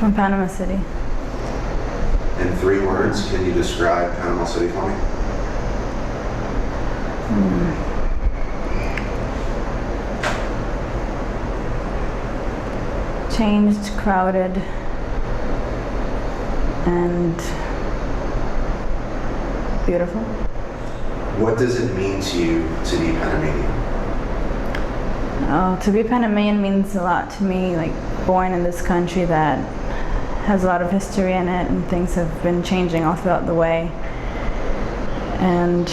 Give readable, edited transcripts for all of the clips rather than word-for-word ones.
From Panama City. In 3 words, can you describe Panama City for me? Changed, crowded, and beautiful. What does it mean to you to be Panamanian? Oh, to be Panamanian means a lot to me, like born in this country that has a lot of history in it, and things have been changing all throughout the way. And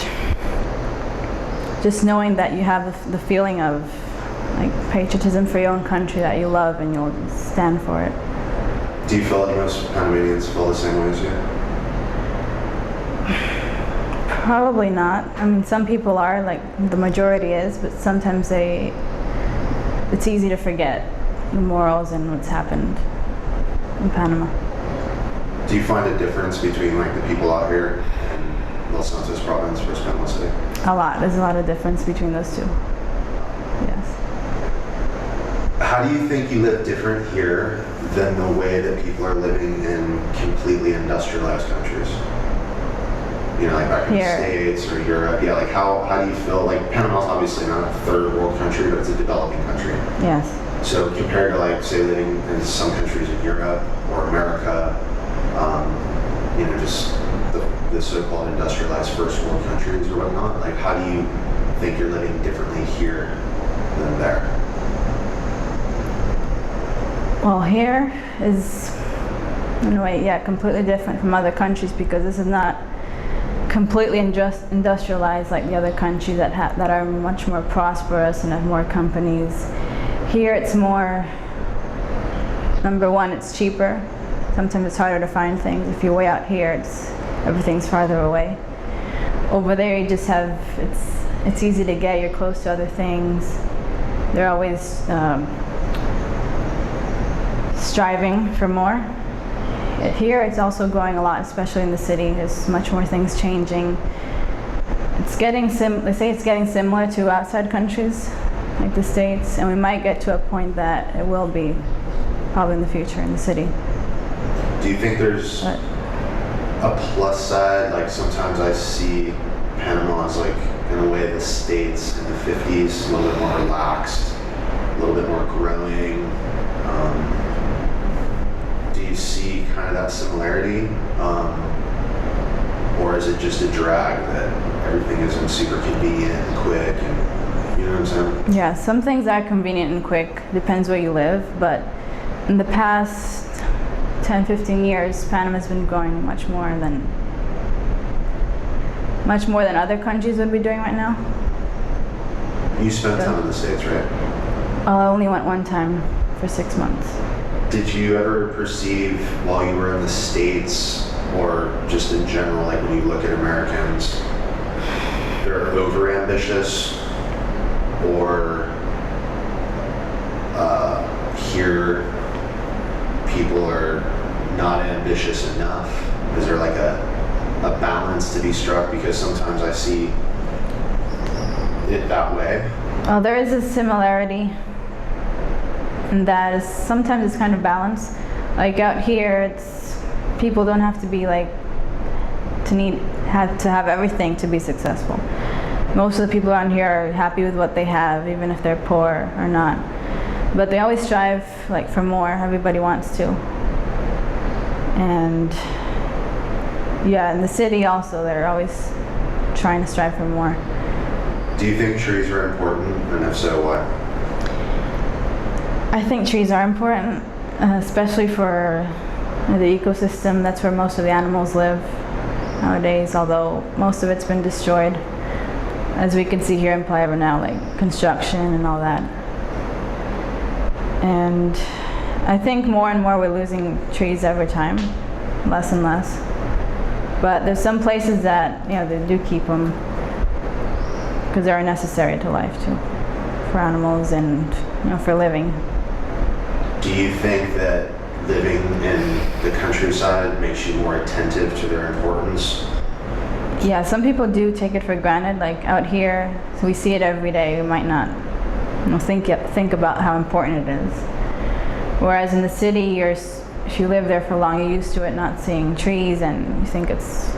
just knowing that you have the feeling of like patriotism for your own country that you love and you'll stand for it. Do you feel like most Panamanians feel the same way as you? Probably not. I mean, some people are, like the majority is, but sometimes it's easy to forget the morals and what's happened in Panama. Do you find a difference between like the people out here in Los Santos province versus Panama City? A lot. There's a lot of difference between those two. Yes. How do you think you live different here than the way that people are living in completely industrialized countries? You know, like back in the States or Europe. Yeah, like how do you feel? Like Panama's obviously not a third world country, but it's a developing country. Yes. So compared to like say living in some countries in Europe or America, you know, just the so-called industrialized first world countries or whatnot, like how do you think you're living differently here than there? Well, here is in a way, completely different from other countries because this is not completely industrialized like the other countries that are much more prosperous and have more companies. Here it's more, number one, it's cheaper. Sometimes it's harder to find things. If you're way out here, everything's farther away. Over there you just have, it's easy to get, you're close to other things. They're always striving for more. Here it's also growing a lot, especially in the city. There's much more things changing. It's getting they say it's getting similar to outside countries like the States, and we might get to a point that it will be probably in the future in the city. Do you think there's a plus side? Like sometimes I see Panama as like in a way the States in the 50s, a little bit more relaxed, a little bit more growing. Do you see kind of that similarity? Or is it just a drag that everything isn't super convenient and quick and you know what I'm saying? Yeah, some things are convenient and quick, depends where you live, but in the past 10-15 years, Panama's been growing much more than other countries would be doing right now. You spent time in the States, right? I only went one time for 6 months. Did you ever perceive while you were in the States or just in general, like when you look at Americans, they're over-ambitious or here people are not ambitious enough? Is there like a balance to be struck? Because sometimes I see it that way. Well, there is a similarity, and that is sometimes it's kind of balanced. Like out here, people don't have to be like to have everything to be successful. Most of the people around here are happy with what they have, even if they're poor or not. But they always strive like for more. Everybody wants to. And yeah, in the city also, they're always trying to strive for more. Do you think trees are important, and if so, why? I think trees are important, especially for the ecosystem. That's where most of the animals live nowadays, although most of it's been destroyed, as we can see here in Playa Venao, like construction and all that. And I think more and more we're losing trees every time, less and less. But there's some places that, they do keep them because they're necessary to life too, for animals and, for living. Do you think that living in the countryside makes you more attentive to their importance? Yeah, some people do take it for granted. Like out here, so we see it every day. We might not think about how important it is. Whereas in the city, you're if you live there for long, you're used to it not seeing trees, and you think it's,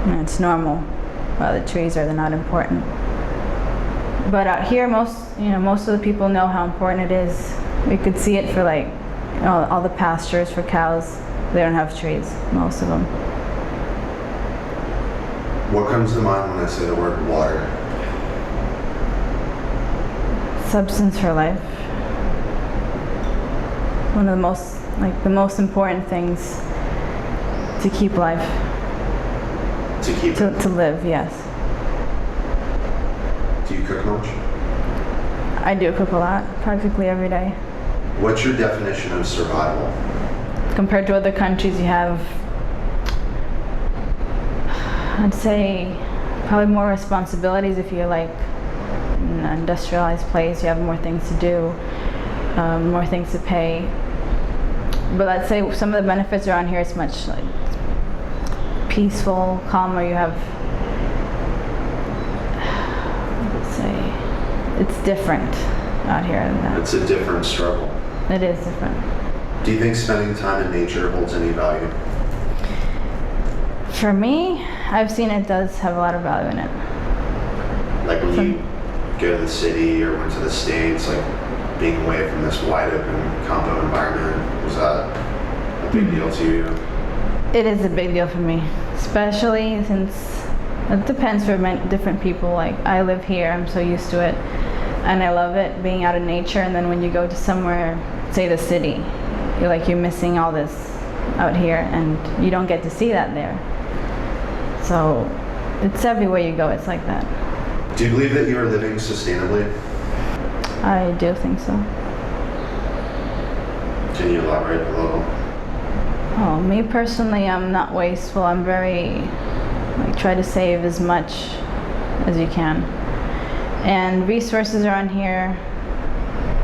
you know, it's normal. Well, the trees they're not important. But out here, most of the people know how important it is. We could see it for like, you know, all the pastures for cows. They don't have trees, most of them. What comes to mind when I say the word water? Substance for life. One of the most important things to keep life. To live, yes. Do you cook much? I do cook a lot, practically every day. What's your definition of survival? Compared to other countries, you have, I'd say, probably more responsibilities. If you're like in an industrialized place, you have more things to do, more things to pay. But I'd say some of the benefits around here, it's much like peaceful, calmer. You have, let's say, it's different out here than that. It's a different struggle. It is different. Do you think spending time in nature holds any value? For me, I've seen it does have a lot of value in it. Like when you go to the city or went to the States, like being away from this wide open compo environment, was that a big deal to you? It is a big deal for me, especially since it depends for different people. Like I live here, I'm so used to it, and I love it being out in nature. And then when you go to somewhere, say the city, you're missing all this out here, and you don't get to see that there. So it's everywhere you go, it's like that. Do you believe that you are living sustainably? I do think so. Can you elaborate a little? Oh, me personally, I'm not wasteful. I'm very, try to save as much as you can. And resources around here,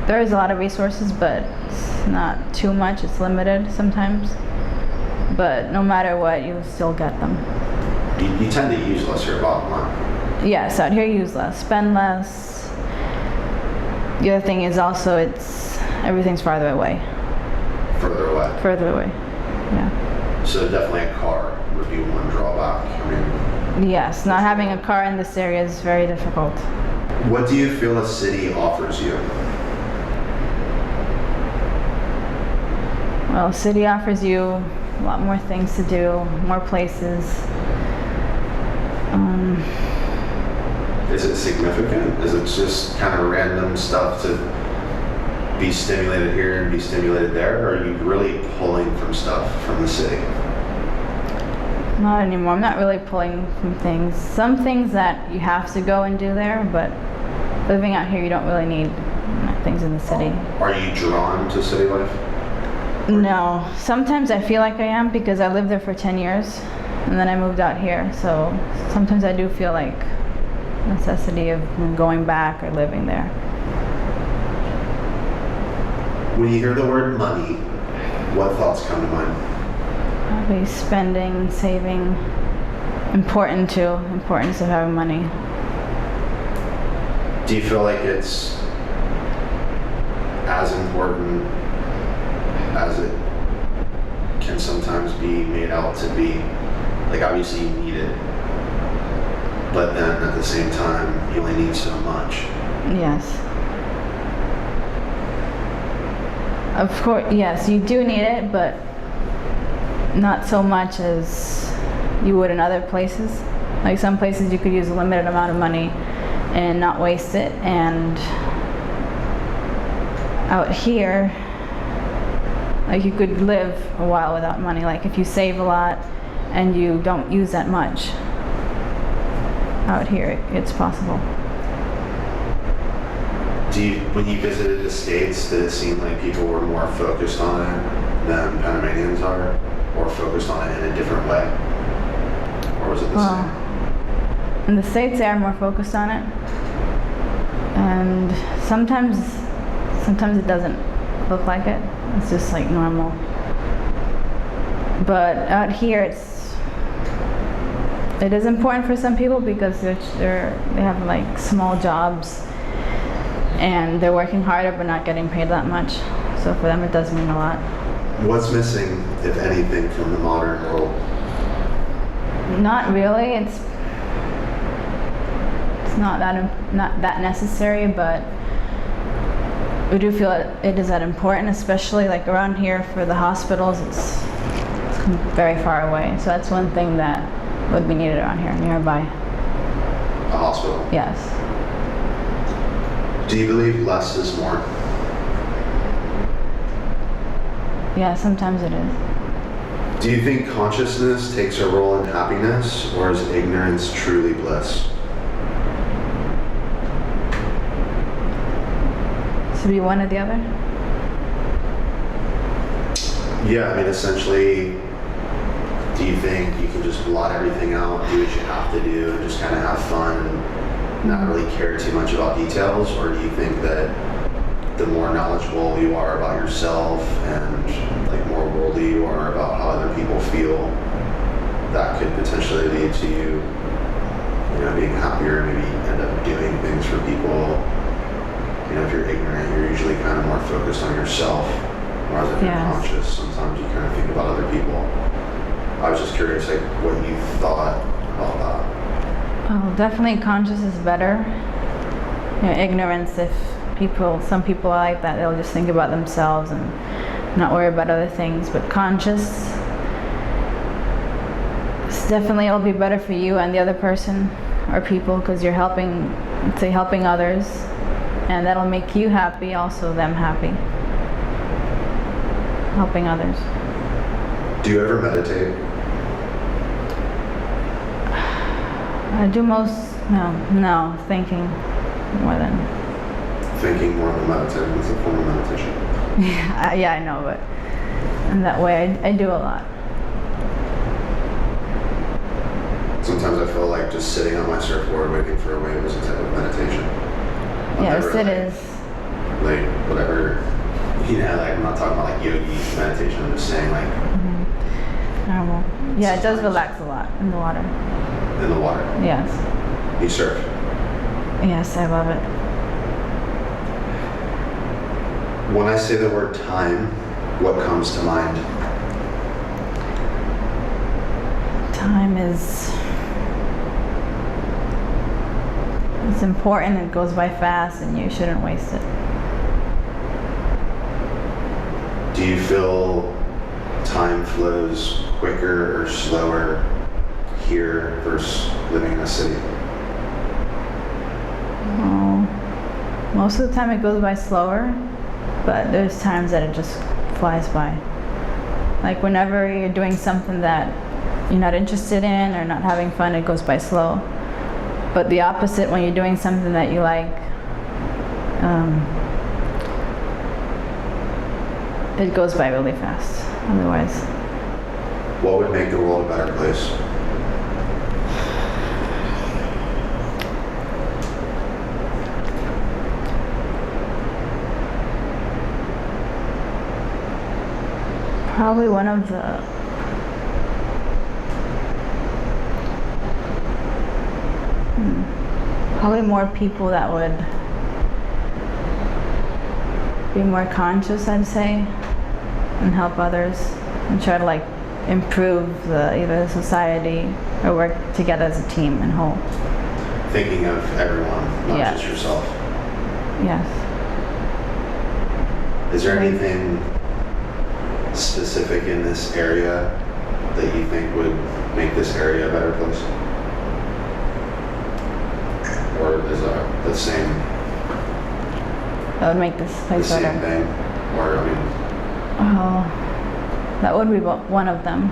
there is a lot of resources, but it's not too much. It's limited sometimes. But no matter what, you still get them. You tend to use less your bottom line. Yes, out here you use less, spend less. The other thing is also everything's farther away. Further away? Further away, yeah. So definitely a car would be one drawback. I mean, yes, not having a car in this area is very difficult. What do you feel a city offers you? Well, a city offers you a lot more things to do, more places. Is it significant? Is it just kind of random stuff to be stimulated here and be stimulated there? Or are you really pulling from stuff from the city? Not anymore. I'm not really pulling from things. Some things that you have to go and do there, but living out here, you don't really need things in the city. Are you drawn to city life? No. Sometimes I feel like I am because I lived there for 10 years and then I moved out here. So sometimes I do feel like necessity of going back or living there. When you hear the word money, what thoughts come to mind? Probably spending, saving, importance of having money. Do you feel like it's as important as it can sometimes be made out to be? Like obviously you need it, but then at the same time you only need so much. Yes. Of course, yes, you do need it, but not so much as you would in other places. Like some places you could use a limited amount of money and not waste it, and out here, like you could live a while without money. Like if you save a lot and you don't use that much, out here it's possible. When you visited the States, did it seem like people were more focused on it than Panamanians are, or focused on it in a different way? Or was it the same? In the States, they are more focused on it, and sometimes it doesn't look like it. It's just like normal. But out here, it is important for some people because they have like small jobs and they're working harder but not getting paid that much. So for them, it does mean a lot. What's missing, if anything, from the modern world? Not really. It's not that necessary, but we do feel it is that important, especially like around here for the hospitals. It's very far away, so that's one thing that would be needed around here, nearby. A hospital? Yes. Do you believe less is more? Yeah, sometimes it is. Do you think consciousness takes a role in happiness, or is ignorance truly bliss? To be one or the other? Yeah, I mean, essentially, do you think you can just blot everything out, do what you have to do, and just kind of have fun and not really care too much about details? Or do you think that the more knowledgeable you are about yourself and like more worldly you are about how other people feel, that could potentially lead to you, being happier, maybe end up doing things for people? If you're ignorant, you're usually kind of more focused on yourself, whereas if you're conscious, sometimes you kind of think about other people. I was just curious, like, what you thought about that. Oh, definitely conscious is better. Ignorance, if some people are like that, they'll just think about themselves and not worry about other things. But conscious, it'll be better for you and the other person or people, because you're helping others, and that'll make you happy, also them happy. Helping others. Do you ever meditate? I do no, thinking more than meditating. It's a form of meditation. Yeah, I know, but in that way I do a lot. Sometimes I feel like just sitting on my surfboard waiting for a wave is a type of meditation. Yes, it is. Like, whatever, like, I'm not talking about like yogi meditation, I'm just saying like... Normal. Yeah, it does relax a lot in the water. In the water? Yes. You surf? Yes, I love it. When I say the word time, what comes to mind? Time is... it's important, it goes by fast, and you shouldn't waste it. Do you feel time flows quicker or slower here versus living in a city? Most of the time it goes by slower, but there's times that it just flies by. Like whenever you're doing something that you're not interested in or not having fun, it goes by slow. But the opposite, when you're doing something that you like, it goes by really fast, otherwise. What would make the world a better place? Probably one of the probably more people that would be more conscious, I'd say, and help others and try to like improve either society or work together as a team and whole. Thinking of everyone, not just yourself. Yes. Is there anything specific in this area that you think would make this area a better place? Or is that the same? That would make this place better. The same thing? Or, I mean... Oh, that would be one of them.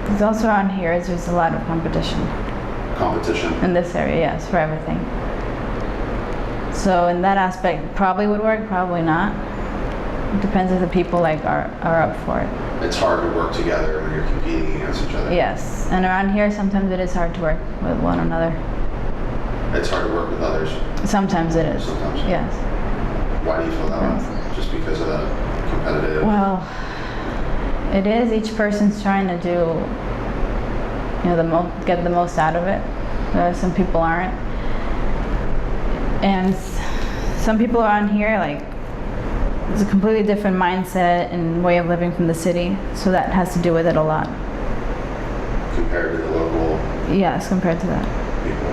Because also around here, there's a lot of competition. Competition? In this area, yes, for everything. So in that aspect, probably would work, probably not. It depends if the people like are up for it. It's hard to work together when you're competing against each other. Yes, and around here, sometimes it is hard to work with one another. It's hard to work with others? Sometimes it is. Sometimes? Yes. Why do you feel that way? Just because of the competitive? Well, it is. Each person's trying to do, get the most out of it. Some people aren't. And some people around here, like, it's a completely different mindset and way of living from the city. So that has to do with it a lot. Compared to the local Yes, compared to that. people.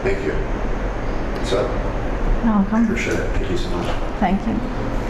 Thank you. So, I Welcome. appreciate it. Thank you so much. Thank you.